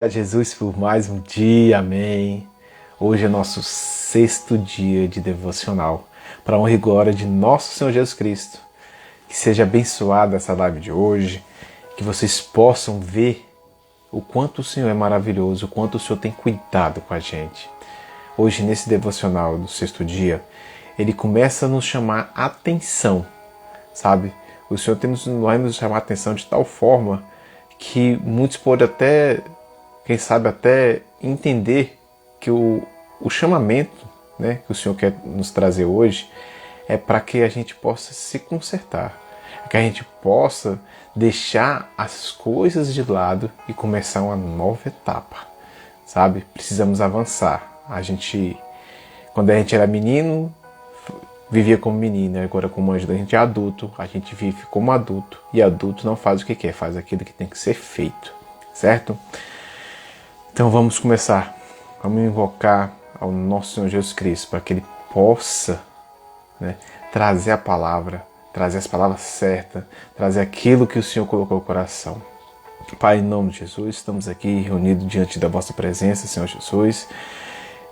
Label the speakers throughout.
Speaker 1: A Jesus por mais um dia, amém. Hoje é nosso 6º dia de devocional, para a honra e glória de nosso Senhor Jesus Cristo. Que seja abençoada essa live de hoje, que vocês possam ver o quanto o Senhor é maravilhoso, o quanto o Senhor tem cuidado com a gente. Hoje, nesse devocional do 6º dia, ele começa a nos chamar a atenção, sabe? O Senhor vai nos chamar a atenção de tal forma que muitos podem até, quem sabe até entender que o chamamento, né, que o Senhor quer nos trazer hoje é para que a gente possa se consertar, que a gente possa deixar as coisas de lado e começar uma nova etapa, sabe? Precisamos avançar. Quando a gente era menino, vivia como menino, agora como a gente é adulto, a gente vive como adulto, e adulto não faz o que quer, faz aquilo que tem que ser feito, certo? Então vamos começar, vamos invocar ao nosso Senhor Jesus Cristo, para que Ele possa, né, trazer a palavra, trazer as palavras certas, trazer aquilo que o Senhor colocou no coração. Pai, em nome de Jesus, estamos aqui reunidos diante da vossa presença, Senhor Jesus,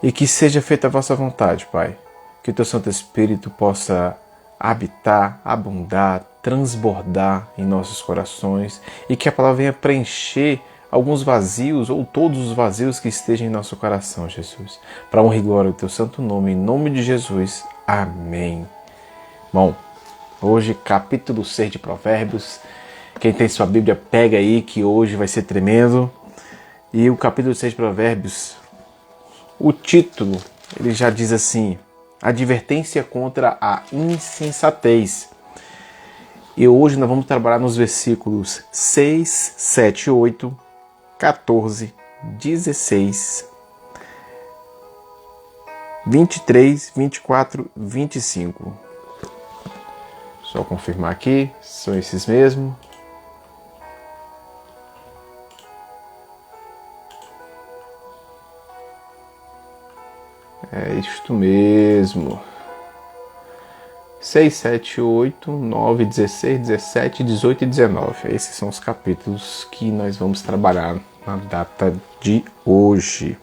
Speaker 1: e que seja feita a vossa vontade, Pai. Que o Teu Santo Espírito possa habitar, abundar, transbordar em nossos corações e que a palavra venha preencher alguns vazios ou todos os vazios que estejam em nosso coração, Jesus. Para a honra e glória do Teu Santo nome, em nome de Jesus. Amém. Bom, hoje capítulo 6 de Provérbios. Quem tem sua Bíblia, pega aí que hoje vai ser tremendo. E o capítulo 6 de Provérbios, o título, ele já diz assim: advertência contra a insensatez. E hoje nós vamos trabalhar nos versículos 6, 7, 8, 14, 16, 23, 24, 25. Só confirmar aqui, são esses mesmo. É isto mesmo. 6, 7, 8, 9, 16, 17, 18 e 19. Esses são os capítulos que nós vamos trabalhar na data de hoje.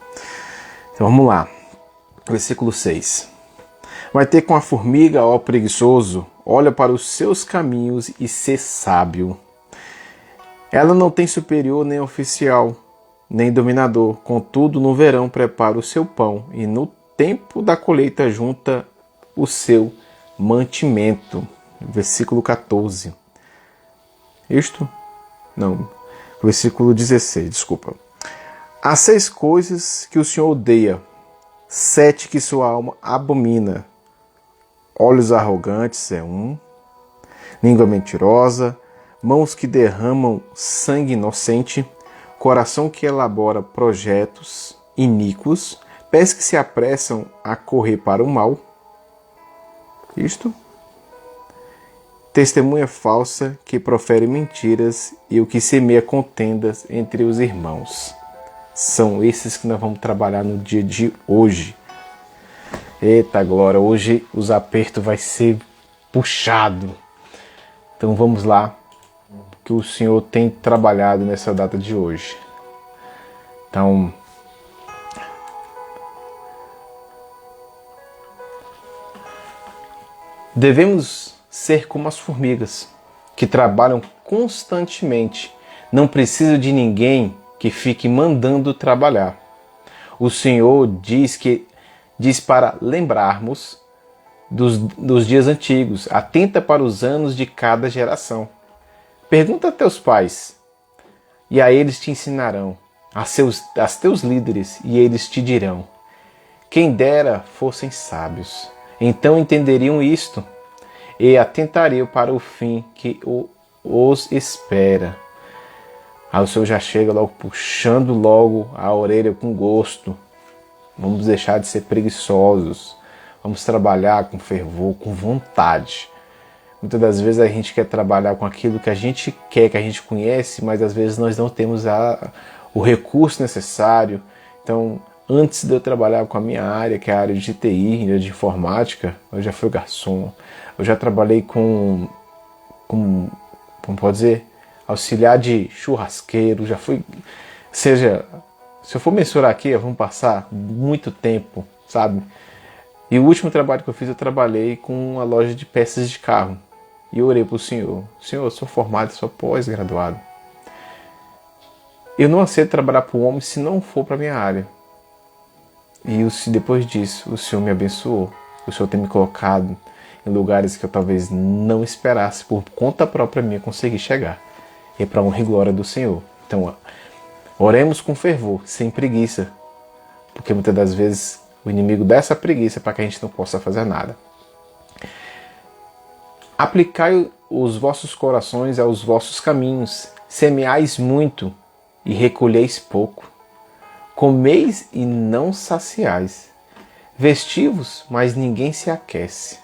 Speaker 1: Então vamos lá. Versículo 6. Vai ter com a formiga, ó preguiçoso, olha para os seus caminhos e sê sábio. Ela não tem superior nem oficial, nem dominador. Contudo, no verão prepara o seu pão e no tempo da colheita junta o seu mantimento. Versículo 14. Isto? Não. Versículo 16, desculpa. Há 6 coisas que o Senhor odeia, 7 que sua alma abomina. Olhos arrogantes é um, língua mentirosa, mãos que derramam sangue inocente, coração que elabora projetos iníquos, pés que se apressam a correr para o mal. Isto. Testemunha falsa que profere mentiras e o que semeia contendas entre os irmãos. São esses que nós vamos trabalhar no dia de hoje. Eita glória, hoje os apertos vai ser puxado. Então vamos lá, que o Senhor tem trabalhado nessa data de hoje. Então, devemos ser como as formigas, que trabalham constantemente. Não precisa de ninguém que fique mandando trabalhar. O Senhor diz para lembrarmos dos dias antigos. Atenta para os anos de cada geração. Pergunta a teus pais, e a eles te ensinarão. A teus líderes, e eles te dirão. Quem dera fossem sábios, então entenderiam isto, e atentariam para o fim que os espera. Aí o Senhor já chega logo puxando logo a orelha com gosto. Vamos deixar de ser preguiçosos. Vamos trabalhar com fervor, com vontade. Muitas das vezes a gente quer trabalhar com aquilo que a gente quer, que a gente conhece, mas às vezes nós não temos o recurso necessário. Então, antes de eu trabalhar com a minha área, que é a área de TI, de informática, eu já fui garçom. Eu já trabalhei como pode dizer, auxiliar de churrasqueiro, já fui, seja Se eu for mensurar aqui, vamos passar muito tempo, sabe? E o último trabalho que eu trabalhei com uma loja de peças de carro. E eu orei para o Senhor. Senhor, eu sou formado, sou pós-graduado. Eu não aceito trabalhar para o homem se não for para a minha área. E depois disso, o Senhor me abençoou. O Senhor tem me colocado em lugares que eu talvez não esperasse, por conta própria minha, conseguir chegar. E é para a honra e glória do Senhor. Então, oremos com fervor, sem preguiça. Porque muitas das vezes o inimigo dá essa preguiça para que a gente não possa fazer nada. Aplicai os vossos corações aos vossos caminhos. Semeais muito e recolheis pouco. Comeis e não saciais. Vestivos, mas ninguém se aquece.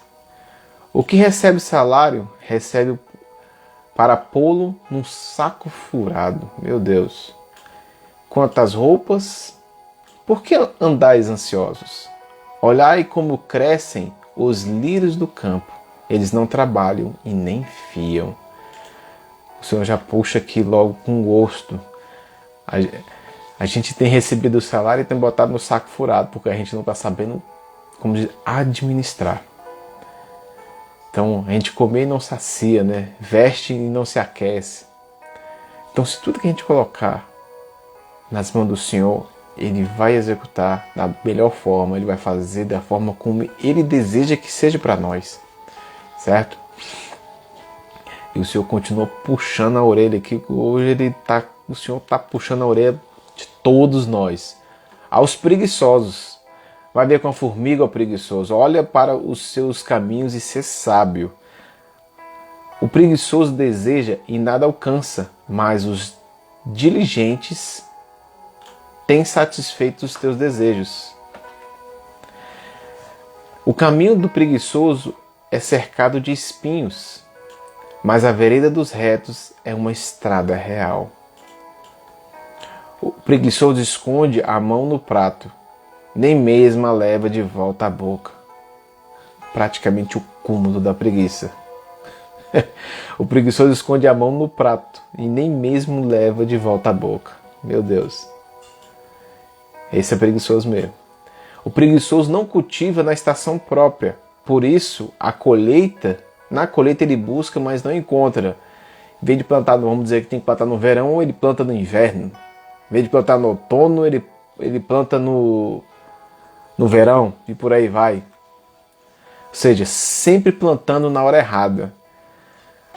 Speaker 1: O que recebe salário, recebe para pô-lo num saco furado. Meu Deus. Quanto às roupas, por que andais ansiosos? Olhai como crescem os lírios do campo. Eles não trabalham e nem fiam. O Senhor já puxa aqui logo com gosto. A gente tem recebido o salário e tem botado no saco furado, porque a gente não está sabendo, como dizer, administrar. Então, a gente come e não sacia, né? Veste e não se aquece. Então, se tudo que a gente colocar nas mãos do Senhor, Ele vai executar da melhor forma, Ele vai fazer da forma como Ele deseja que seja para nós. Certo? E o Senhor continua puxando a orelha aqui. Hoje o Senhor está puxando a orelha de todos nós. Aos preguiçosos. Vai ver com a formiga, ó preguiçoso. Olha para os seus caminhos e ser sábio. O preguiçoso deseja e nada alcança, mas os diligentes têm satisfeito os teus desejos. O caminho do preguiçoso é cercado de espinhos, mas a vereda dos retos é uma estrada real. O preguiçoso esconde a mão no prato, nem mesmo a leva de volta à boca. Praticamente o cúmulo da preguiça. O preguiçoso esconde a mão no prato e nem mesmo leva de volta à boca. Meu Deus. Esse é preguiçoso mesmo. O preguiçoso não cultiva na estação própria. Por isso, na colheita ele busca, mas não encontra. Em vez de plantar, vamos dizer que tem que plantar no verão, ele planta no inverno. Em vez de plantar no outono, ele planta no verão e por aí vai. Ou seja, sempre plantando na hora errada.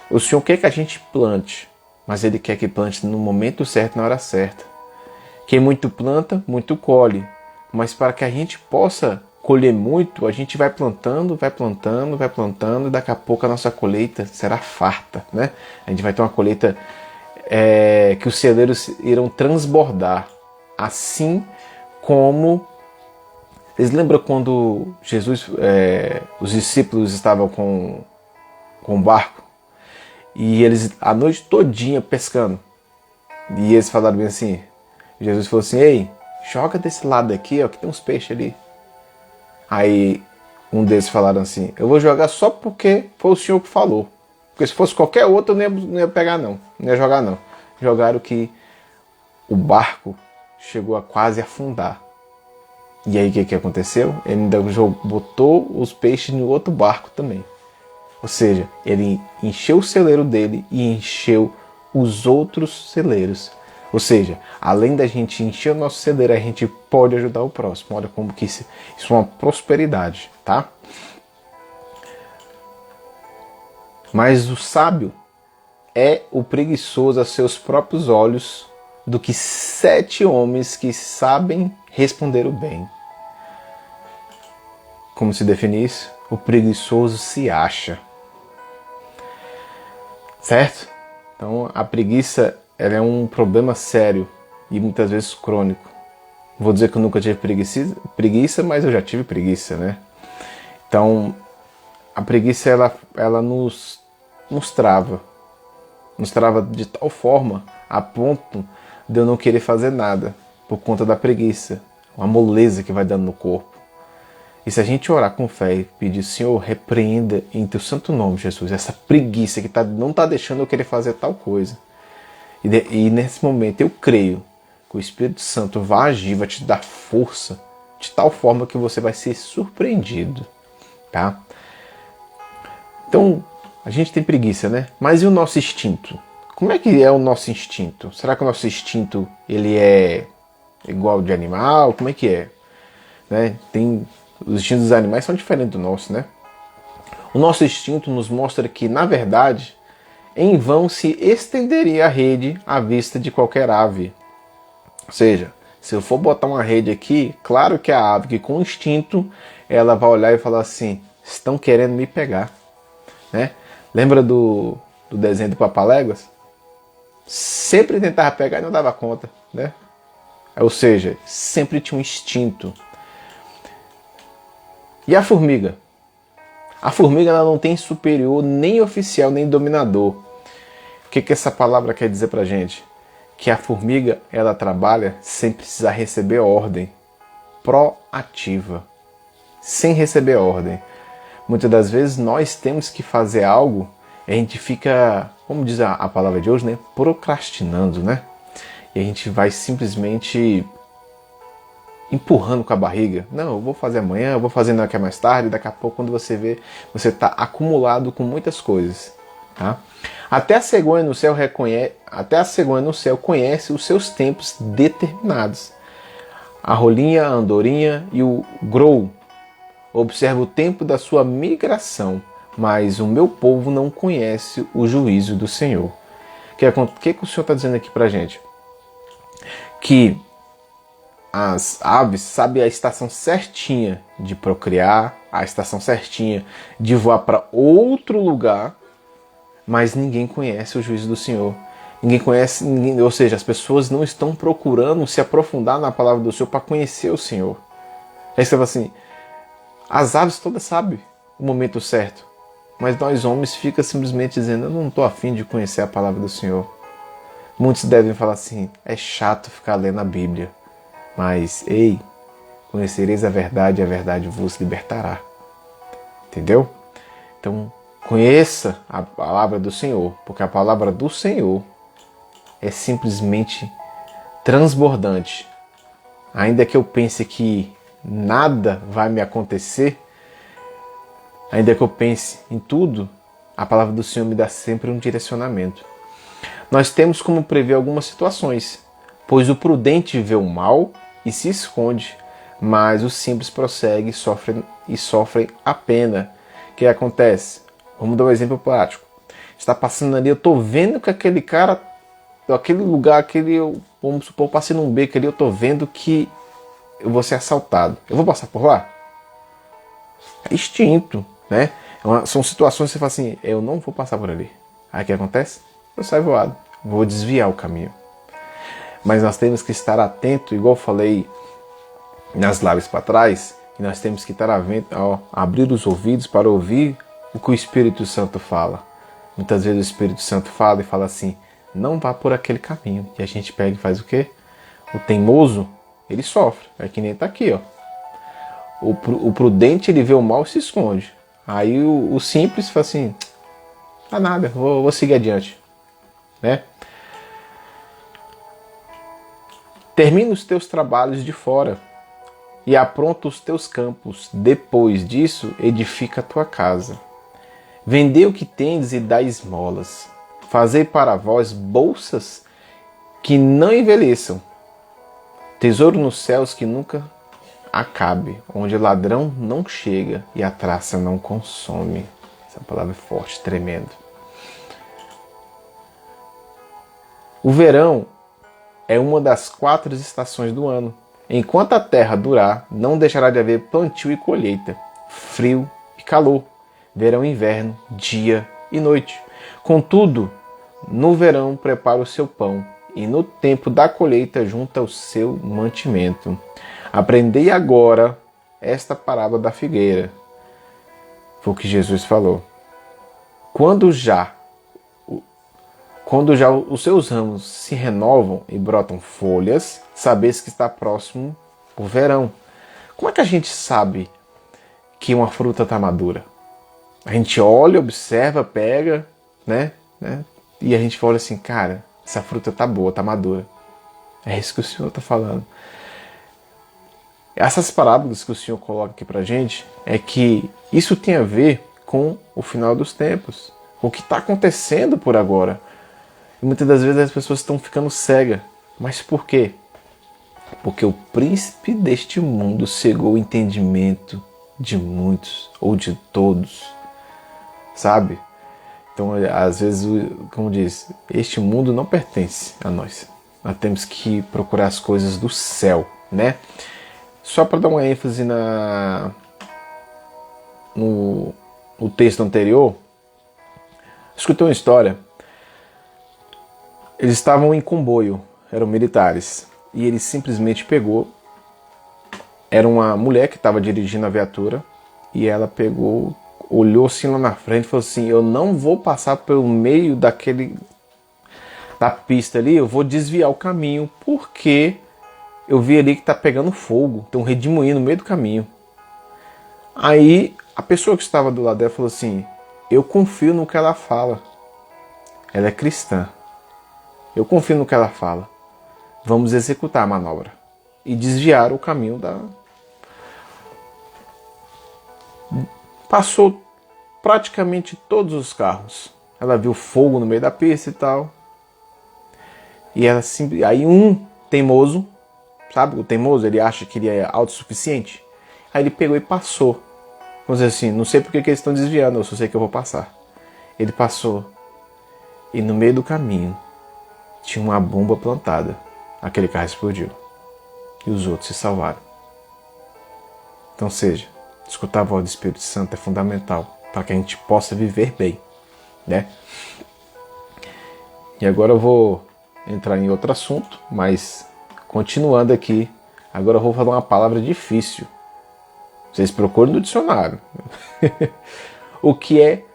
Speaker 1: O Senhor quer que a gente plante, mas Ele quer que plante no momento certo, na hora certa. Quem muito planta, muito colhe. Mas para que a gente possa colher muito, a gente vai plantando, e daqui a pouco a nossa colheita será farta, né? A gente vai ter uma colheita que os celeiros irão transbordar. Assim como... Vocês lembram quando Jesus, os discípulos estavam com o barco? E eles a noite todinha pescando. E eles falaram bem assim, Jesus falou assim, ei, joga desse lado aqui, ó, que tem uns peixes ali. Aí um deles falaram assim, eu vou jogar só porque foi o Senhor que falou. Porque se fosse qualquer outro eu não ia pegar não ia jogar não. Jogaram que o barco chegou a quase afundar. E aí o que aconteceu? Ele ainda botou os peixes no outro barco também. Ou seja, ele encheu o celeiro dele e encheu os outros celeiros. Ou seja, além da gente encher o nosso celeiro, a gente pode ajudar o próximo. Olha como que isso é uma prosperidade, tá? Mas o sábio é o preguiçoso a seus próprios olhos do que 7 homens que sabem responder o bem. Como se define isso? O preguiçoso se acha. Certo? Então a preguiça ela é um problema sério e muitas vezes crônico. Vou dizer que eu nunca tive preguiça, mas eu já tive preguiça, né? Então a preguiça ela nos trava. Nos trava de tal forma a ponto de eu não querer fazer nada por conta da preguiça. Uma moleza que vai dando no corpo. E se a gente orar com fé e pedir, Senhor, repreenda em teu santo nome, Jesus, essa preguiça que não está deixando eu querer fazer tal coisa. E nesse momento eu creio que que o Espírito Santo vai agir, vai te dar força, de tal forma que você vai ser surpreendido, tá? Então, a gente tem preguiça, né? Mas e o nosso instinto? Como é que é o nosso instinto? Será que o nosso instinto ele é igual de animal? Como é que é? Né? Os instintos dos animais são diferentes do nosso, né? O nosso instinto nos mostra que, na verdade, em vão se estenderia a rede à vista de qualquer ave. Ou seja, se eu for botar uma rede aqui, claro que a ave que com instinto, ela vai olhar e falar assim, estão querendo me pegar. Né? Lembra do desenho do Papaléguas? Sempre tentava pegar e não dava conta. Né? Ou seja, sempre tinha um instinto. E a formiga? A formiga ela não tem superior, nem oficial, nem dominador. O que essa palavra quer dizer pra gente? Que a formiga ela trabalha sem precisar receber ordem. Proativa. Sem receber ordem. Muitas das vezes nós temos que fazer algo e a gente fica, como diz a palavra de hoje, né? Procrastinando, né? E a gente vai simplesmente empurrando com a barriga. Não, eu vou fazer amanhã, eu vou fazer daqui a mais tarde, daqui a pouco quando você vê, você está acumulado com muitas coisas. Tá? Até a cegonha no céu conhece os seus tempos determinados. A rolinha, a andorinha e o grou observa o tempo da sua migração, mas o meu povo não conhece o juízo do Senhor. O que o Senhor está dizendo aqui para a gente? Que as aves sabem a estação certinha de procriar, a estação certinha de voar para outro lugar, mas ninguém conhece o juízo do Senhor. Ninguém conhece, ou seja, as pessoas não estão procurando se aprofundar na palavra do Senhor para conhecer o Senhor. Aí você fala assim, as aves todas sabem o momento certo, mas nós homens fica simplesmente dizendo, eu não estou afim de conhecer a palavra do Senhor. Muitos devem falar assim, é chato ficar lendo a Bíblia. Mas, ei, conhecereis a verdade e a verdade vos libertará. Entendeu? Então, conheça a palavra do Senhor, porque a palavra do Senhor é simplesmente transbordante. Ainda que eu pense que nada vai me acontecer, ainda que eu pense em tudo, a palavra do Senhor me dá sempre um direcionamento. Nós temos como prever algumas situações, pois o prudente vê o mal e se esconde, mas os simples prosseguem e sofrem a pena. O que acontece? Vamos dar um exemplo prático. Está passando ali, eu estou vendo que aquele cara, aquele lugar, vamos supor, eu passei num beco ali, eu estou vendo que eu vou ser assaltado. Eu vou passar por lá? É instinto, né? São situações que você fala assim, eu não vou passar por ali. Aí o que acontece? Eu saio voado, vou desviar o caminho. Mas nós temos que estar atento, igual eu falei nas lives para trás, e nós temos que estar abrir os ouvidos para ouvir o que o Espírito Santo fala. Muitas vezes o Espírito Santo fala e fala assim, não vá por aquele caminho. E a gente pega e faz o quê? O teimoso, ele sofre. É que nem está aqui, ó. O prudente, ele vê o mal e se esconde. Aí o simples fala assim, ah nada, vou seguir adiante. Né? Termina os teus trabalhos de fora e apronta os teus campos. Depois disso, edifica a tua casa. Vendei o que tendes e dai esmolas. Fazei para vós bolsas que não envelheçam. Tesouro nos céus que nunca acabe, onde o ladrão não chega e a traça não consome. Essa palavra é forte, tremendo. O verão é uma das 4 estações do ano. Enquanto a terra durar, não deixará de haver plantio e colheita, frio e calor, verão e inverno, dia e noite. Contudo, no verão prepara o seu pão, e no tempo da colheita junta o seu mantimento. Aprendei agora esta parábola da figueira. Foi o que Jesus falou. Quando já os seus ramos se renovam e brotam folhas, sabeis que está próximo o verão. Como é que a gente sabe que uma fruta está madura? A gente olha, observa, pega, né? E a gente fala assim, cara, essa fruta tá boa, tá madura. É isso que o Senhor está falando. Essas parábolas que o Senhor coloca aqui pra gente é que isso tem a ver com o final dos tempos, com o que está acontecendo por agora. E muitas das vezes as pessoas estão ficando cegas. Mas por quê? Porque o príncipe deste mundo cegou o entendimento de muitos ou de todos, sabe? Então, às vezes, como diz, este mundo não pertence a nós. Nós temos que procurar as coisas do céu, né? Só para dar uma ênfase no texto anterior, escutei uma história. Eles estavam em comboio, eram militares, e ele simplesmente pegou. Era uma mulher que estava dirigindo a viatura, e ela pegou, olhou assim lá na frente e falou assim: eu não vou passar pelo meio da pista ali, eu vou desviar o caminho, porque eu vi ali que tá pegando fogo, tem um redemoinho no meio do caminho. Aí a pessoa que estava do lado dela falou assim: eu confio no que ela fala. Ela é cristã. Eu confio no que ela fala. Vamos executar a manobra. E desviar o caminho da... Passou praticamente todos os carros. Ela viu fogo no meio da pista e tal. E ela aí um teimoso, sabe? O teimoso, ele acha que ele é autossuficiente. Aí ele pegou e passou. Vamos dizer assim, não sei porque que eles estão desviando, eu só sei que eu vou passar. Ele passou. E no meio do caminho tinha uma bomba plantada. Aquele carro explodiu. E os outros se salvaram. Então, seja, escutar a voz do Espírito Santo é fundamental para que a gente possa viver bem, né? E agora eu vou entrar em outro assunto, mas continuando aqui, agora eu vou falar uma palavra difícil. Vocês procuram no dicionário. O que é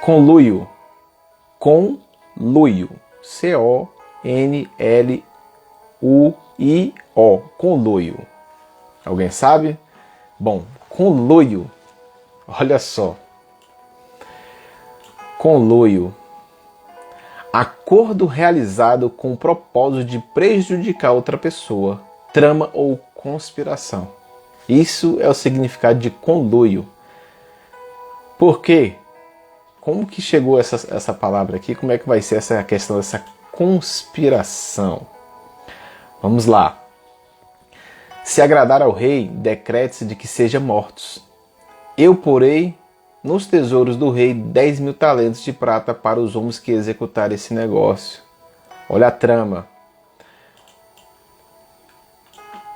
Speaker 1: conluio? Conluio. C-O-N-L-U-I-O. Conluio. Alguém sabe? Bom, conluio. Olha só. Conluio. Acordo realizado com o propósito de prejudicar outra pessoa, trama ou conspiração. Isso é o significado de conluio. Por quê? Como que chegou essa palavra aqui? Como é que vai ser essa questão dessa conspiração? Vamos lá. Se agradar ao rei, decrete-se de que sejam mortos. Eu porei nos tesouros do rei 10.000 talentos de prata para os homens que executarem esse negócio. Olha a trama.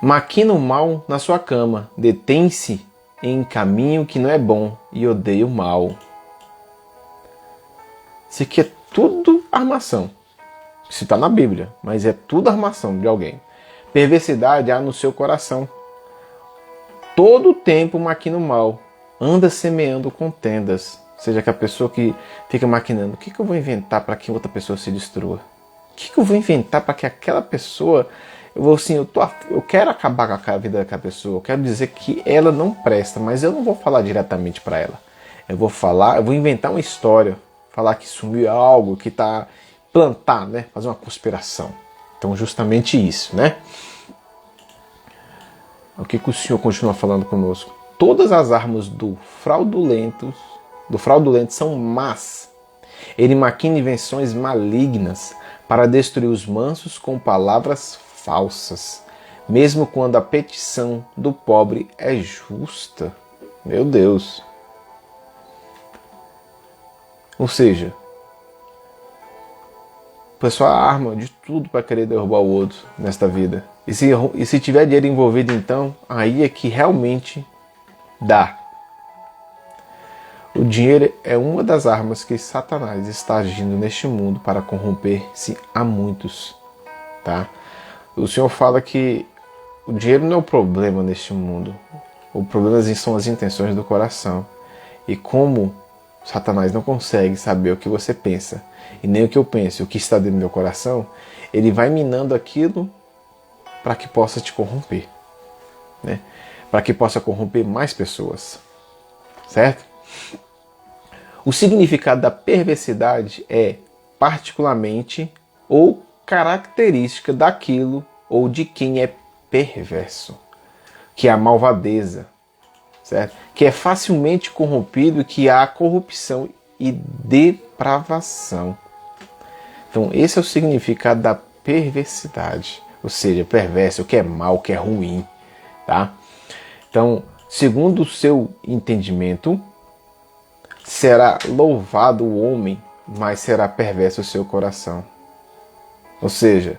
Speaker 1: Maquina o mal na sua cama, detém-se em caminho que não é bom e odeia o mal. Isso aqui é tudo armação. Isso está na Bíblia, mas é tudo armação de alguém. Perversidade há no seu coração. Todo o tempo maquina o mal, anda semeando contendas. Ou seja, que a pessoa que fica maquinando, o que eu vou inventar para que outra pessoa se destrua? O que eu vou inventar para que aquela pessoa... Eu quero acabar com a vida daquela pessoa, eu quero dizer que ela não presta, mas eu não vou falar diretamente para ela. Eu vou inventar uma história, falar que sumiu algo, que está plantar, né? Fazer uma conspiração. Então, justamente isso, né? O que o Senhor continua falando conosco? Todas as armas do fraudulento são más. Ele maquina invenções malignas para destruir os mansos com palavras falsas, mesmo quando a petição do pobre é justa. Meu Deus. Ou seja, o pessoal arma de tudo para querer derrubar o outro nesta vida. E se tiver dinheiro envolvido, então, aí é que realmente dá. O dinheiro é uma das armas que Satanás está agindo neste mundo para corromper-se a muitos, tá? O Senhor fala que o dinheiro não é o problema neste mundo. O problema são as intenções do coração. E como Satanás não consegue saber o que você pensa, e nem o que eu penso, o que está dentro do meu coração, ele vai minando aquilo para que possa te corromper, né? Para que possa corromper mais pessoas, certo? O significado da perversidade é particularmente ou característica daquilo ou de quem é perverso, que é a malvadeza, certo? Que é facilmente corrompido, que há corrupção e depravação. Então esse é o significado da perversidade, ou seja, perverso, o que é mal, o que é ruim, tá? Então, segundo o seu entendimento, será louvado o homem, mas será perverso o seu coração. Ou seja,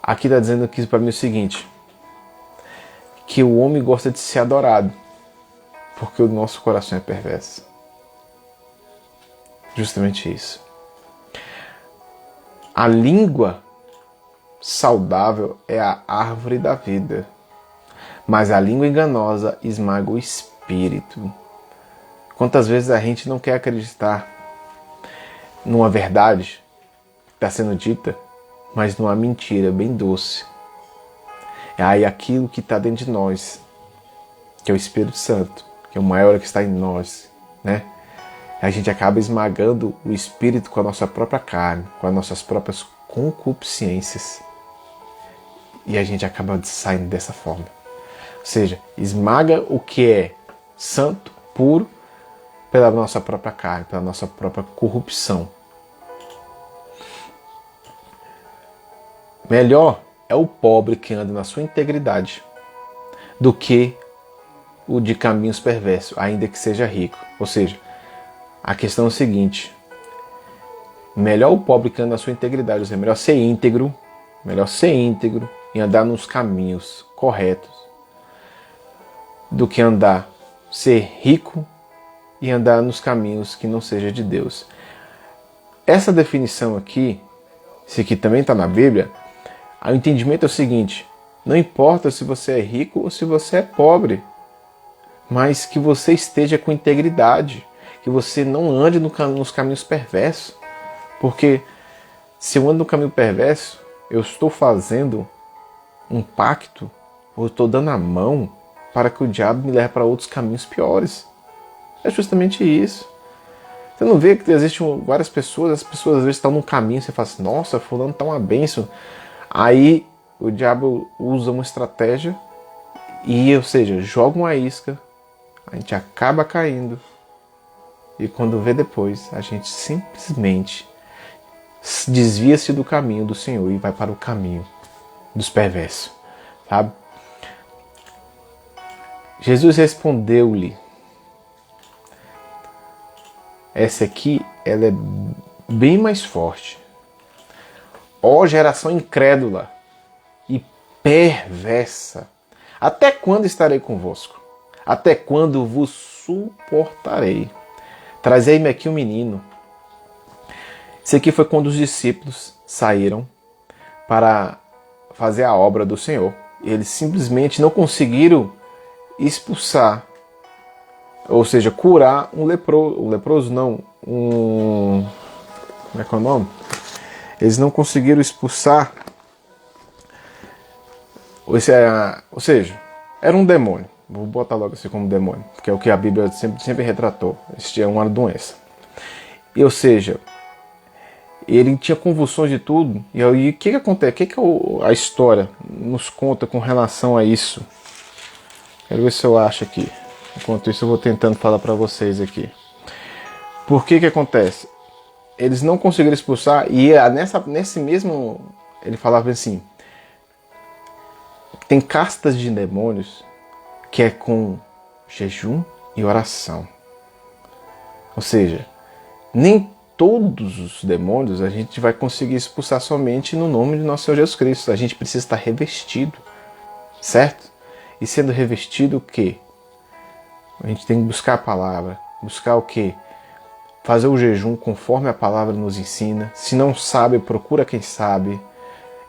Speaker 1: aqui está dizendo aqui para mim o seguinte, que o homem gosta de ser adorado, porque o nosso coração é perverso. Justamente isso. A língua saudável é a árvore da vida, mas a língua enganosa esmaga o espírito. Quantas vezes a gente não quer acreditar numa verdade que está sendo dita, mas numa mentira bem doce. É aí aquilo que está dentro de nós, que é o Espírito Santo, que é o maior que está em nós, né? A gente acaba esmagando o espírito com a nossa própria carne, com as nossas próprias concupiscências. E a gente acaba saindo dessa forma. Ou seja, esmaga o que é santo, puro, pela nossa própria carne, pela nossa própria corrupção. Melhor é o pobre que anda na sua integridade do que o de caminhos perversos, ainda que seja rico. Ou seja, a questão é o seguinte, melhor o pobre que anda na sua integridade, ou seja, melhor ser íntegro e andar nos caminhos corretos do que ser rico e andar nos caminhos que não seja de Deus. Essa definição aqui, isso aqui também está na Bíblia, o entendimento é o seguinte, não importa se você é rico ou se você é pobre, mas que você esteja com integridade, que você não ande nos caminhos perversos, porque se eu ando no caminho perverso, eu estou fazendo um pacto, ou estou dando a mão para que o diabo me leve para outros caminhos piores. É justamente isso. Você não vê que existem várias pessoas, as pessoas às vezes estão num caminho, você fala assim, nossa, fulano está uma bênção. Aí o diabo usa uma estratégia e, ou seja, joga uma isca, a gente acaba caindo. E quando vê depois, a gente simplesmente desvia-se do caminho do Senhor e vai para o caminho dos perversos, sabe? Jesus respondeu-lhe, essa aqui, ela é bem mais forte. Ó geração incrédula e perversa, até quando estarei convosco? Até quando vos suportarei? Trazei-me aqui um menino. Isso aqui foi quando os discípulos saíram para fazer a obra do Senhor. Eles simplesmente não conseguiram expulsar, ou seja, curar um leproso não, como é que é o nome? Eles não conseguiram expulsar, ou seja, era um demônio. Vou botar logo assim como demônio, porque é o que a Bíblia sempre retratou. Este é uma doença. E, ou seja, ele tinha convulsões de tudo. E aí, o que acontece? O que a história nos conta com relação a isso? Quero ver se eu acho aqui. Enquanto isso, eu vou tentando falar para vocês aqui. Por que acontece? Eles não conseguiram expulsar, e nesse mesmo, ele falava assim, tem castas de demônios que é com jejum e oração. Ou seja, nem todos os demônios a gente vai conseguir expulsar somente no nome de nosso Senhor Jesus Cristo. A gente precisa estar revestido, certo? E sendo revestido o quê? A gente tem que buscar a palavra. Buscar o quê? Fazer o jejum conforme a palavra nos ensina. Se não sabe, procura quem sabe.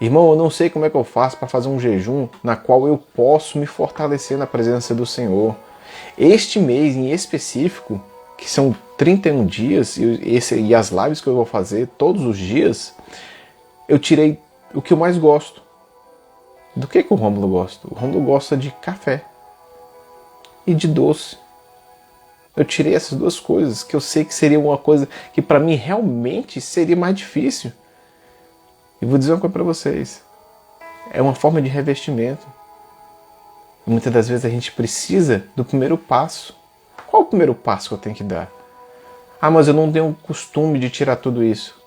Speaker 1: Irmão, eu não sei como é que eu faço para fazer um jejum na qual eu posso me fortalecer na presença do Senhor. Este mês em específico, que são 31 dias, e as lives que eu vou fazer todos os dias, eu tirei o que eu mais gosto. Do que o Rômulo gosta? O Rômulo gosta de café e de doce. Eu tirei essas duas coisas, que eu sei que seria uma coisa que para mim realmente seria mais difícil. E vou dizer uma coisa para vocês. É uma forma de revestimento. E muitas das vezes a gente precisa do primeiro passo. Qual o primeiro passo que eu tenho que dar? Ah, mas eu não tenho o costume de tirar tudo isso.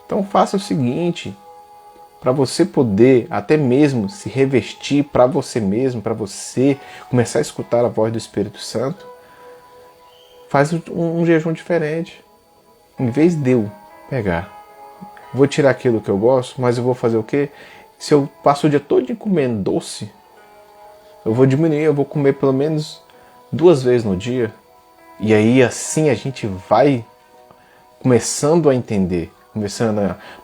Speaker 1: Então faça o seguinte, para você poder até mesmo se revestir para você mesmo, para você começar a escutar a voz do Espírito Santo, faz um jejum diferente. Em vez de eu pegar, vou tirar aquilo que eu gosto, mas eu vou fazer o quê? Se eu passo o dia todo comendo doce, eu vou diminuir, eu vou comer pelo menos 2 vezes no dia. E aí assim a gente vai começando a entender,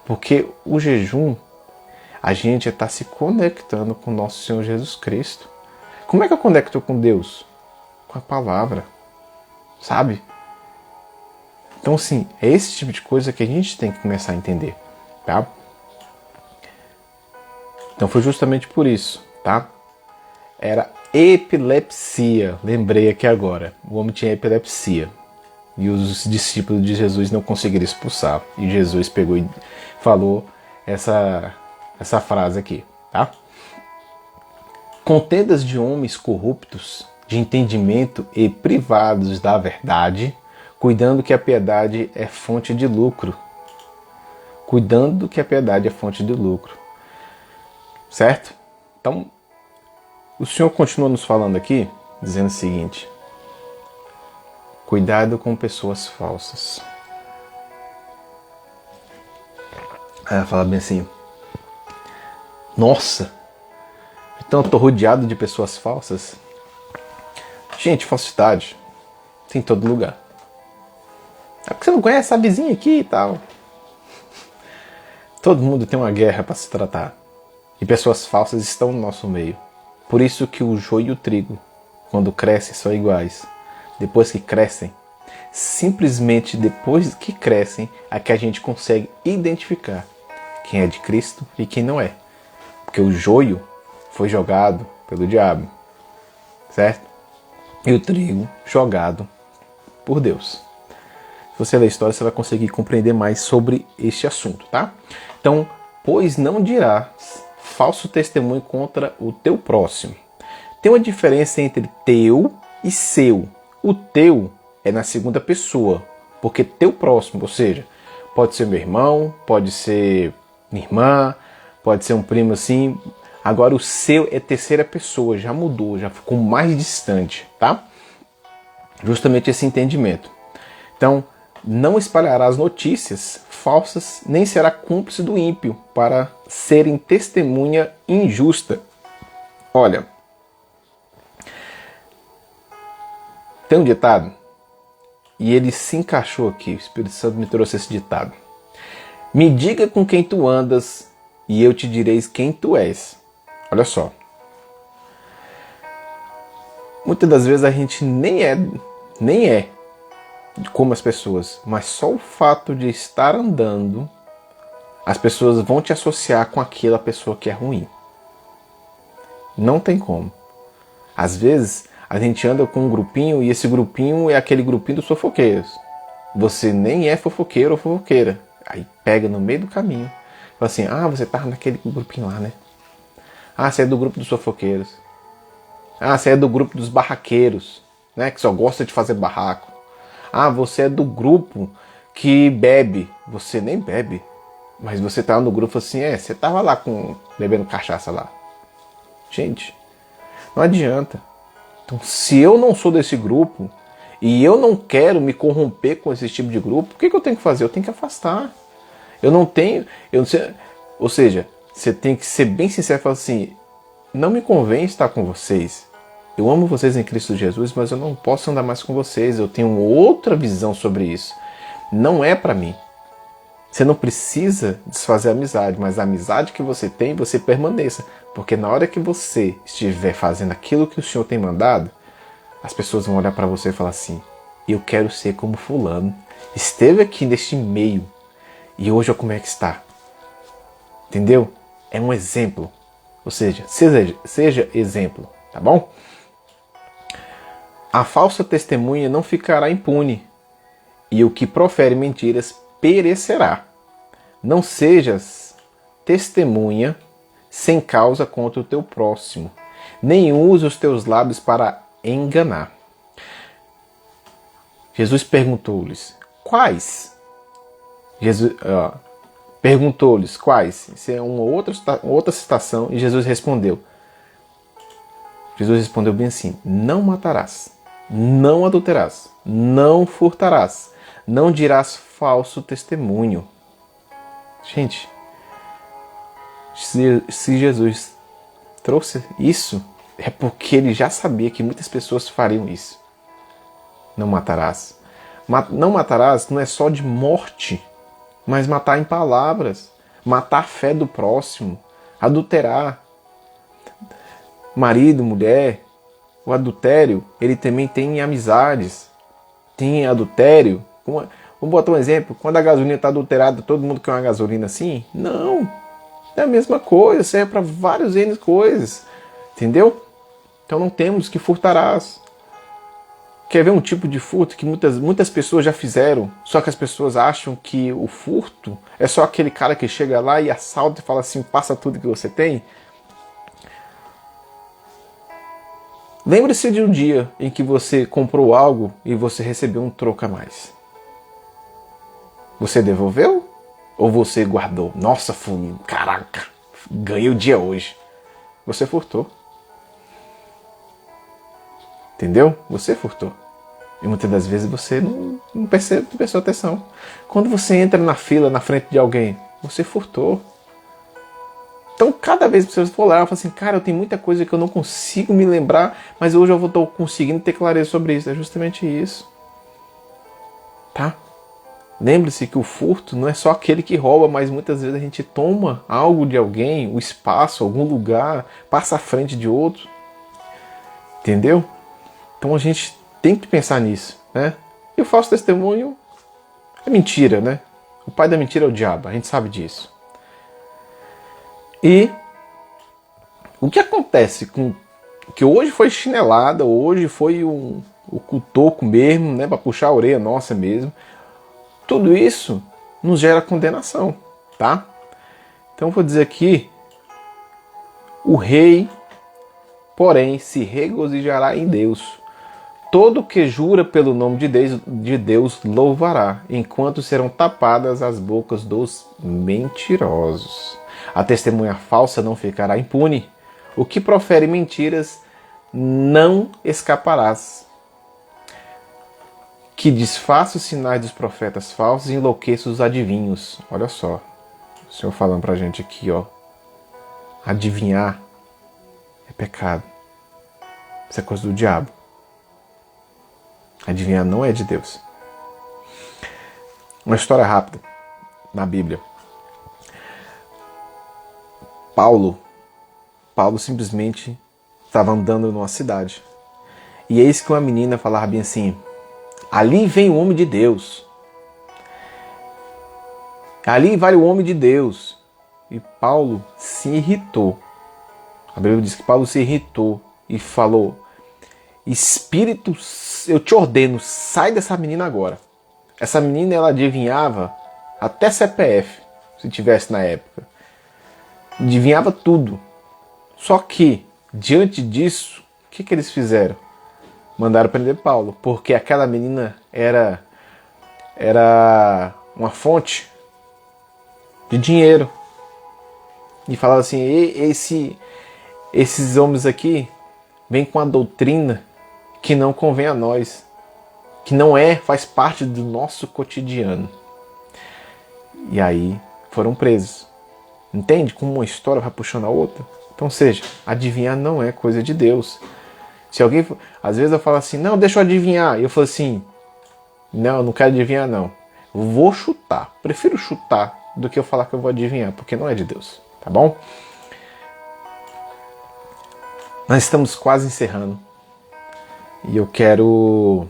Speaker 1: porque o jejum, a gente está se conectando com o nosso Senhor Jesus Cristo. Como é que eu conecto com Deus? Com a palavra, sabe? Então assim, é esse tipo de coisa que a gente tem que começar a entender, tá? Então foi justamente por isso, tá? Era epilepsia, lembrei aqui agora. O homem tinha epilepsia. E os discípulos de Jesus não conseguiram expulsar. E Jesus pegou e falou essa frase aqui, tá? Contendas de homens corruptos, de entendimento e privados da verdade, cuidando que a piedade é fonte de lucro. Cuidando que a piedade é fonte de lucro. Certo? Então, o Senhor continua nos falando aqui, dizendo o seguinte: cuidado com pessoas falsas. Aí ela fala bem assim: nossa, então eu tô rodeado de pessoas falsas? Gente, falsidade tem em todo lugar. É porque você não conhece a vizinha aqui e tal. Todo mundo tem uma guerra para se tratar. E pessoas falsas estão no nosso meio. Por isso que o joio e o trigo, quando crescem, são iguais. Depois que crescem, simplesmente depois que crescem, é que a gente consegue identificar quem é de Cristo e quem não é. Porque o joio foi jogado pelo diabo, certo? E o trigo jogado por Deus. Se você ler a história, você vai conseguir compreender mais sobre este assunto, tá? Então, pois não dirás falso testemunho contra o teu próximo. Tem uma diferença entre teu e seu. O teu é na segunda pessoa, porque teu próximo, ou seja, pode ser meu irmão, pode ser minha irmã, pode ser um primo assim. Agora o seu é terceira pessoa, já mudou, já ficou mais distante, tá? Justamente esse entendimento. Então, não espalharás notícias falsas, nem será cúmplice do ímpio, para serem testemunha injusta. Olha, tem um ditado, e ele se encaixou aqui, o Espírito Santo me trouxe esse ditado. Me diga com quem tu andas, e eu te direis quem tu és. Olha só. Muitas das vezes a gente nem é como as pessoas, mas só o fato de estar andando, as pessoas vão te associar com aquela pessoa que é ruim. Não tem como. Às vezes a gente anda com um grupinho e esse grupinho é aquele grupinho dos fofoqueiros. Você nem é fofoqueiro ou fofoqueira. Aí pega no meio do caminho. Fala assim: ah, você tá naquele grupinho lá, né? Ah, você é do grupo dos fofoqueiros. Ah, você é do grupo dos barraqueiros, né? Que só gosta de fazer barraco. Ah, você é do grupo que bebe. Você nem bebe. Mas você tá no grupo assim, você tava lá bebendo cachaça lá. Gente, não adianta. Então, se eu não sou desse grupo e eu não quero me corromper com esse tipo de grupo, o que eu tenho que fazer? Eu tenho que afastar. Eu não tenho... ou seja, você tem que ser bem sincero e falar assim: não me convém estar com vocês. Eu amo vocês em Cristo Jesus, mas eu não posso andar mais com vocês. Eu tenho outra visão sobre isso. Não é para mim. Você não precisa desfazer a amizade, mas a amizade que você tem, você permaneça. Porque na hora que você estiver fazendo aquilo que o Senhor tem mandado, as pessoas vão olhar para você e falar assim: eu quero ser como fulano. Esteve aqui neste meio e hoje como é que está? Entendeu? É um exemplo. Ou seja, seja exemplo, tá bom? A falsa testemunha não ficará impune, e o que profere mentiras perecerá. Não sejas testemunha sem causa contra o teu próximo, nem usa os teus lábios para enganar. Jesus perguntou-lhes, quais? Perguntou-lhes, quais? Isso é uma outra citação, e Jesus respondeu. Jesus respondeu bem assim, não matarás, não adulterarás, não furtarás, não dirás falso testemunho. Gente, se Jesus trouxe isso, é porque ele já sabia que muitas pessoas fariam isso. Não matarás. Não matarás não é só de morte, mas matar em palavras, matar a fé do próximo, adulterar. Marido, mulher, o adultério, ele também tem amizades. Tem adultério. Vamos botar um exemplo. Quando a gasolina está adulterada, todo mundo quer uma gasolina assim? Não. É a mesma coisa. Serve para várias N coisas. Entendeu? Então não temos que furtarás. Quer ver um tipo de furto que muitas pessoas já fizeram, só que as pessoas acham que o furto é só aquele cara que chega lá e assalta e fala assim, passa tudo que você tem? Lembre-se de um dia em que você comprou algo e você recebeu um troco a mais. Você devolveu? Ou você guardou? Nossa, caraca, ganhei o dia hoje. Você furtou. Entendeu? Você furtou. E muitas das vezes você não percebe, não prestou atenção. Quando você entra na fila, na frente de alguém, você furtou. Então, cada vez que você for lá, eu falo assim, cara, eu tenho muita coisa que eu não consigo me lembrar, mas hoje eu estou conseguindo ter clareza sobre isso. É justamente isso. Tá? Lembre-se que o furto não é só aquele que rouba, mas muitas vezes a gente toma algo de alguém, o espaço, algum lugar, passa à frente de outro. Entendeu? Então a gente tem que pensar nisso, né? E o falso testemunho é mentira, né? O pai da mentira é o diabo, a gente sabe disso. E o que acontece com que hoje foi chinelada, hoje foi o cutoco mesmo, né, para puxar a orelha nossa mesmo. Tudo isso nos gera condenação, tá? Então eu vou dizer aqui, o rei, porém, se regozijará em Deus. Todo que jura pelo nome de Deus louvará, enquanto serão tapadas as bocas dos mentirosos. A testemunha falsa não ficará impune. O que profere mentiras não escaparás. Que desfaça os sinais dos profetas falsos e enlouqueça os adivinhos. Olha só, o Senhor falando pra gente aqui, ó. Adivinhar é pecado. Isso é coisa do diabo. Adivinhar não é de Deus. Uma história rápida na Bíblia. Paulo simplesmente estava andando numa cidade. E eis que uma menina falava bem assim, ali vem o homem de Deus. Ali vai o homem de Deus. E Paulo se irritou. A Bíblia diz que Paulo se irritou e falou, Espírito, eu te ordeno, sai dessa menina agora. Essa menina, ela adivinhava até CPF, se tivesse na época. Adivinhava tudo. Só que, diante disso, o que eles fizeram? Mandaram prender Paulo, porque aquela menina era uma fonte de dinheiro. E falava assim, esses homens aqui vêm com a doutrina que não convém a nós, que não faz parte do nosso cotidiano. E aí foram presos. Entende como uma história vai puxando a outra? Então, seja, adivinhar não é coisa de Deus. Se alguém, às vezes eu falo assim, não, deixa eu adivinhar. E eu falo assim, não, eu não quero adivinhar não. Eu vou chutar. Prefiro chutar do que eu falar que eu vou adivinhar, porque não é de Deus. Tá bom? Nós estamos quase encerrando. E eu quero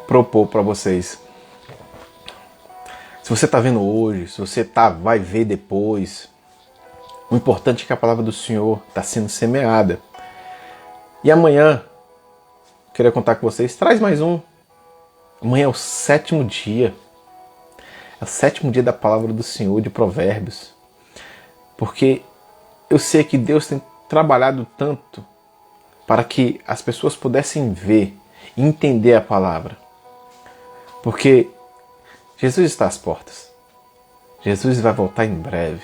Speaker 1: propor para vocês. Se você está vendo hoje, se você vai ver depois, o importante é que a palavra do Senhor está sendo semeada. E amanhã, queria contar com vocês, traz mais um. Amanhã é o 7º dia. É o 7º dia da palavra do Senhor, de Provérbios. Porque eu sei que Deus tem trabalhado tanto para que as pessoas pudessem ver e entender a palavra. Porque Jesus está às portas. Jesus vai voltar em breve.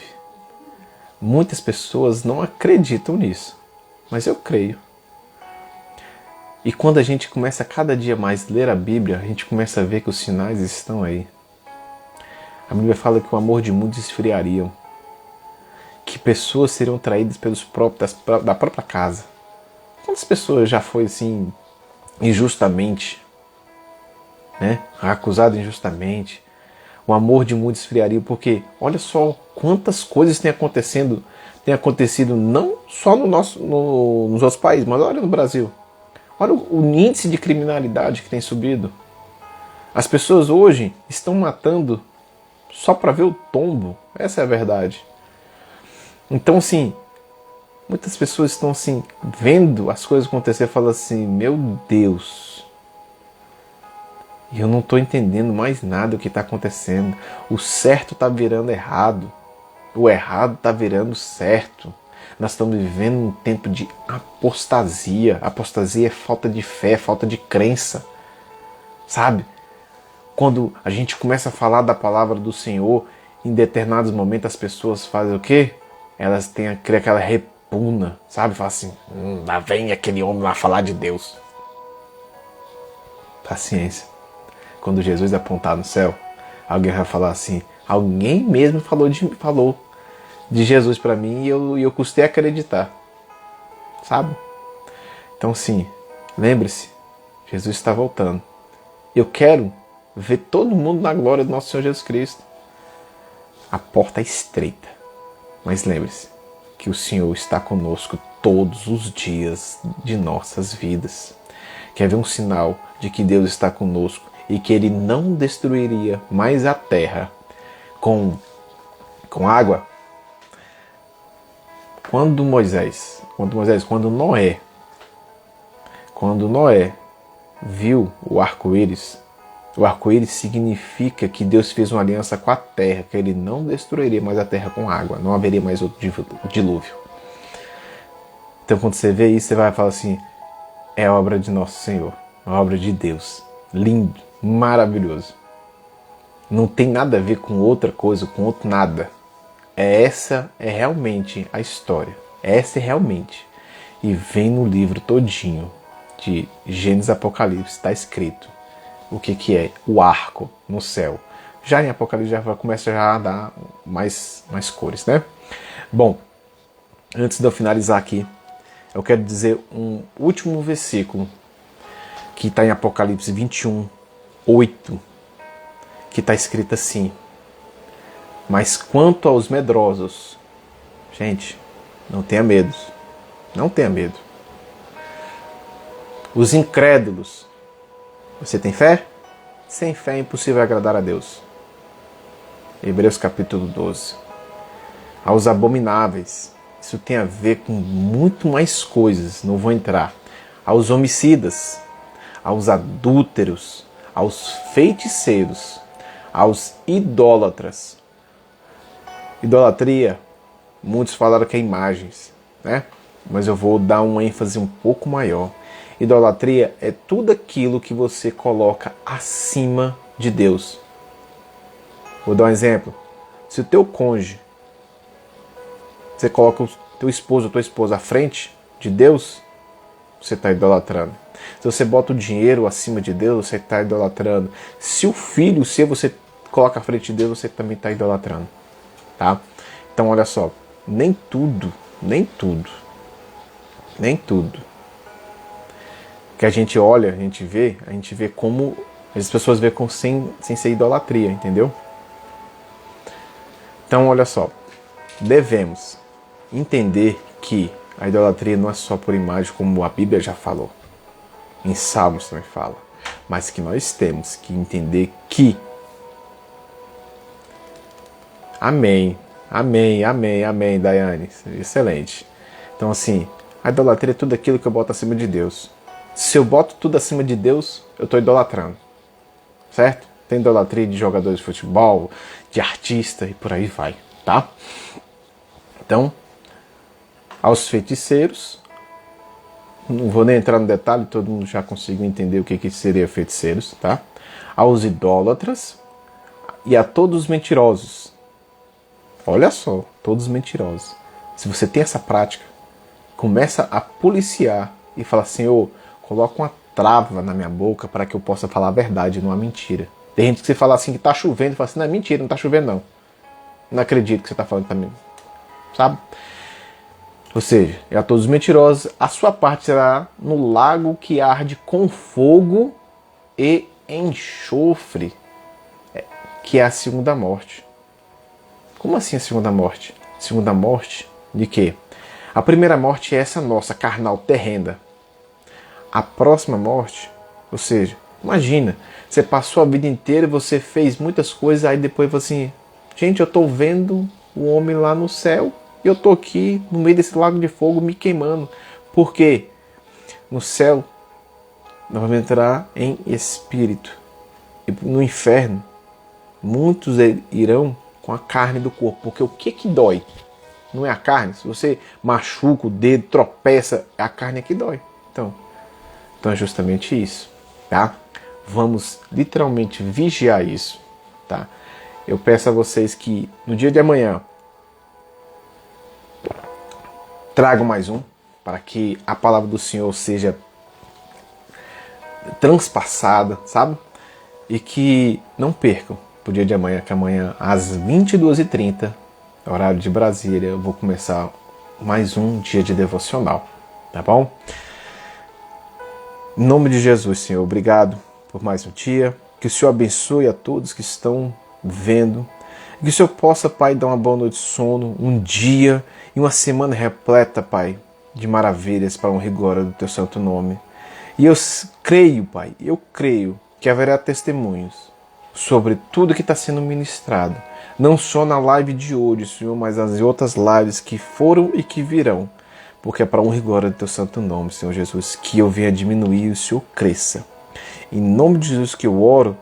Speaker 1: Muitas pessoas não acreditam nisso, mas eu creio. E quando a gente começa a cada dia mais ler a Bíblia, a gente começa a ver que os sinais estão aí. A Bíblia fala que o amor de muitos esfriaria, que pessoas seriam traídas pelos próprios da própria casa. Quantas pessoas já foi assim injustamente, né? Acusado injustamente? O amor de muitos esfriaria, porque olha só quantas coisas têm acontecido não só nos outros países, mas olha no Brasil. Olha o índice de criminalidade que tem subido. As pessoas hoje estão matando só para ver o tombo. Essa é a verdade. Então, assim, muitas pessoas estão assim, vendo as coisas acontecer e falam assim, meu Deus, eu não estou entendendo mais nada do que está acontecendo. O certo está virando errado. O errado está virando certo. Nós estamos vivendo um tempo de apostasia. Apostasia é falta de fé, falta de crença. Sabe? Quando a gente começa a falar da palavra do Senhor, em determinados momentos as pessoas fazem o quê? Elas têm aquela repugna, sabe? Fala assim, lá vem aquele homem lá falar de Deus. Paciência. Quando Jesus apontar no céu, alguém vai falar assim, alguém mesmo falou de Jesus para mim e eu custei acreditar. Sabe? Então sim, lembre-se, Jesus está voltando. Eu quero ver todo mundo na glória do nosso Senhor Jesus Cristo. A porta é estreita. Mas lembre-se que o Senhor está conosco todos os dias de nossas vidas. Quer ver um sinal de que Deus está conosco e que Ele não destruiria mais a terra com água? Quando Noé viu o arco-íris significa que Deus fez uma aliança com a terra, que Ele não destruiria mais a terra com água, não haveria mais outro dilúvio. Então quando você vê isso, você vai falar assim, é obra de nosso Senhor, é obra de Deus, lindo, maravilhoso. Não tem nada a ver com outra coisa, com outro nada. Essa é realmente a história, essa é realmente. E vem no livro todinho, de Gênesis Apocalipse, está escrito o que é o arco no céu. Já em Apocalipse já começa a dar mais cores, né? Bom, antes de eu finalizar aqui, eu quero dizer um último versículo que está em Apocalipse 21, 8, que está escrito assim, mas quanto aos medrosos, gente, não tenha medo, não tenha medo. Os incrédulos, você tem fé? Sem fé é impossível agradar a Deus. Hebreus capítulo 12. Aos abomináveis, isso tem a ver com muito mais coisas, não vou entrar. Aos homicidas, aos adúlteros, aos feiticeiros, aos idólatras. Idolatria, muitos falaram que é imagens, né? Mas eu vou dar um ênfase um pouco maior. Idolatria é tudo aquilo que você coloca acima de Deus. Vou dar um exemplo. Se o teu cônjuge, você coloca o teu esposo ou tua esposa à frente de Deus, você está idolatrando. Se você bota o dinheiro acima de Deus, você está idolatrando. Se o filho seu você coloca à frente de Deus, você também está idolatrando. Tá? Então olha só, nem tudo que a gente olha, a gente vê como as pessoas veem sem ser idolatria, entendeu? Então olha só, devemos entender que a idolatria não é só por imagem, como a Bíblia já falou, em Salmos também fala, mas que nós temos que entender que Amém, Daiane, excelente. Então assim, a idolatria é tudo aquilo que eu boto acima de Deus. Se eu boto tudo acima de Deus, eu estou idolatrando. Certo? Tem idolatria de jogadores de futebol, de artista e por aí vai, tá? Então, aos feiticeiros, não vou nem entrar no detalhe, todo mundo já conseguiu entender o que seria feiticeiros, tá? Aos idólatras e a todos os mentirosos. Olha só, todos mentirosos. Se você tem essa prática, começa a policiar e fala: Senhor, coloca uma trava na minha boca para que eu possa falar a verdade, não a mentira. Tem gente que você fala assim que tá chovendo e fala assim: não é mentira, não tá chovendo não. Não acredito que você tá falando também. Sabe? Ou seja, é a todos os mentirosos, a sua parte será no lago que arde com fogo e enxofre, que é a segunda morte. Como assim a segunda morte? Segunda morte de quê? A primeira morte é essa nossa, carnal, terrena. A próxima morte, ou seja, imagina, você passou a vida inteira, você fez muitas coisas, aí depois você assim, gente, eu estou vendo o homem lá no céu e eu estou aqui no meio desse lago de fogo me queimando. Por quê? No céu, nós vamos entrar em espírito. E no inferno, muitos irão com a carne do corpo. Porque o que dói? Não é a carne. Se você machuca o dedo, tropeça, é a carne que dói. Então é justamente isso, tá? Vamos literalmente vigiar isso, tá? Eu peço a vocês que no dia de amanhã tragam mais um, para que a palavra do Senhor seja transpassada, sabe? E que não percam pro dia de amanhã, que amanhã às 22h30, horário de Brasília, eu vou começar mais um dia de devocional, tá bom? Em nome de Jesus, Senhor, obrigado por mais um dia. Que o Senhor abençoe a todos que estão vendo. Que o Senhor possa, Pai, dar uma boa noite de sono, um dia e uma semana repleta, Pai, de maravilhas para a honra e glória do Teu santo nome. E eu creio, Pai, eu creio que haverá testemunhos sobre tudo que está sendo ministrado. Não só na live de hoje, Senhor, mas as outras lives que foram e que virão. Porque é para a honra e glória do Teu santo nome, Senhor Jesus, que eu venha diminuir e o Senhor cresça. Em nome de Jesus que eu oro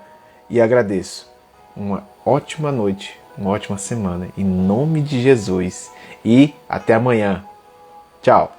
Speaker 1: e agradeço. Uma ótima noite, uma ótima semana. Em nome de Jesus. E até amanhã. Tchau.